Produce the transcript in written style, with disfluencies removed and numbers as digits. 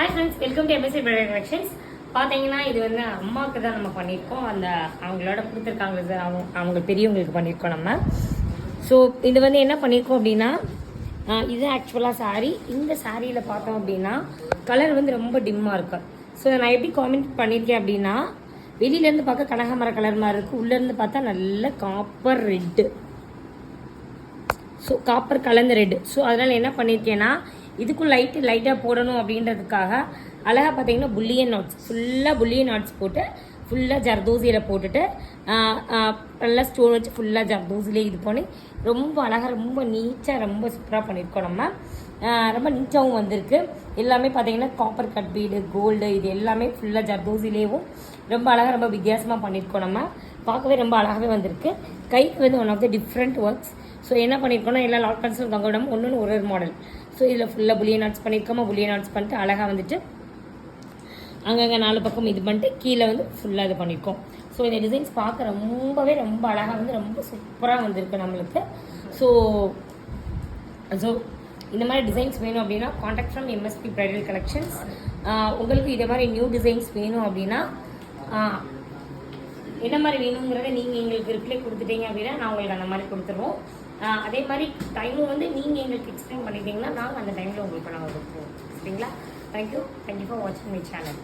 Hi friends, welcome to MSc bridal collections. பார்த்தீங்கன்னா இது வந்து அம்மாவுக்கு தான் நம்ம பண்ணியிருக்கோம். அந்த அவங்களோட கொடுத்துருக்காங்க சார், அவங்க பெரியவங்களுக்கு பண்ணியிருக்கோம் நம்ம. ஸோ இது வந்து என்ன பண்ணியிருக்கோம் அப்படின்னா, இது ஆக்சுவலாக சாரீ. இந்த சாரியில் பார்த்தோம் அப்படின்னா கலர் வந்து ரொம்ப டிம்மாக இருக்கும். ஸோ நான் எப்படி காமெண்ட் பண்ணியிருக்கேன் அப்படின்னா, வெளியிலேருந்து பார்க்க கனகாமர கலர் மாதிரி இருக்குது, உள்ளேருந்து பார்த்தா நல்ல காப்பர் ரெட்டு. ஸோ காப்பர் கலந்த ரெட்டு. ஸோ அதனால் என்ன பண்ணியிருக்கேன்னா, இதுக்கும் லைட்டாக போடணும் அப்படின்றதுக்காக அழகாக பார்த்தீங்கன்னா புல்லியன் நாட்ஸ், ஃபுல்லாக புல்லியன் நாட்ஸ் போட்டு ஃபுல்லாக ஜர்தோசியில் போட்டுட்டு நல்லா ஸ்டோன் வச்சு ஃபுல்லாக ஜர்தோசிலே இது பண்ணி ரொம்ப அழகாக ரொம்ப நீட்டாக ரொம்ப சூப்பராக பண்ணியிருக்கோம் நம்ம. ரொம்ப நீட்டாகவும் வந்திருக்கு. எல்லாமே பார்த்தீங்கன்னா காப்பர் கட் பீடு, கோல்டு, இது எல்லாமே ஃபுல்லாக ஜர்தோசிலேயும் ரொம்ப அழகாக ரொம்ப வித்தியாசமாக பண்ணியிருக்கோம் நம்ம. பார்க்கவே ரொம்ப அழகாகவே வந்திருக்கு. கைக்கு வந்து one of the different works. So என்ன பண்ணியிருக்கோன்னா, எல்லா லாட் கன்சல் தொங்கவிடம் ஒன்று ஒரு மாடல். ஸோ இதில் ஃபுல்லாக புல்லியன் நாட்ஸ் பண்ணியிருக்கோமா, புல்லியன் நாட்ஸ் பண்ணிட்டு அழகாக வந்துட்டு அங்கங்கே 4 பக்கம் இது பண்ணிட்டு கீழே வந்து ஃபுல்லாக இது பண்ணியிருக்கோம். ஸோ இந்த டிசைன்ஸ் பார்க்க ரொம்ப அழகாக வந்து ரொம்ப சூப்பராக வந்திருக்கு நம்மளுக்கு. ஸோ இந்த மாதிரி டிசைன்ஸ் வேணும் அப்படின்னா contact from MSP bridal collections. உங்களுக்கு இதே மாதிரி நியூ டிசைன்ஸ் வேணும் அப்படின்னா என்ன மாதிரி வேணுங்கிறத நீங்கள் எங்களுக்கு ரிப்ளை கொடுத்துட்டீங்க அப்படின்னா நான் உங்களுக்கு அந்த மாதிரி கொடுத்துருவோம். அதே மாதிரி டைமும் வந்து நீங்கள் எங்களுக்கு எக்ஸ்பிளைன் பண்ணிட்டீங்கன்னா நாங்கள் அந்த டைமில் உங்களுக்கு நாங்கள் கொடுப்போம். சரிங்களா? தேங்க்யூ ஃபார் வாட்சிங் மை சேனல்.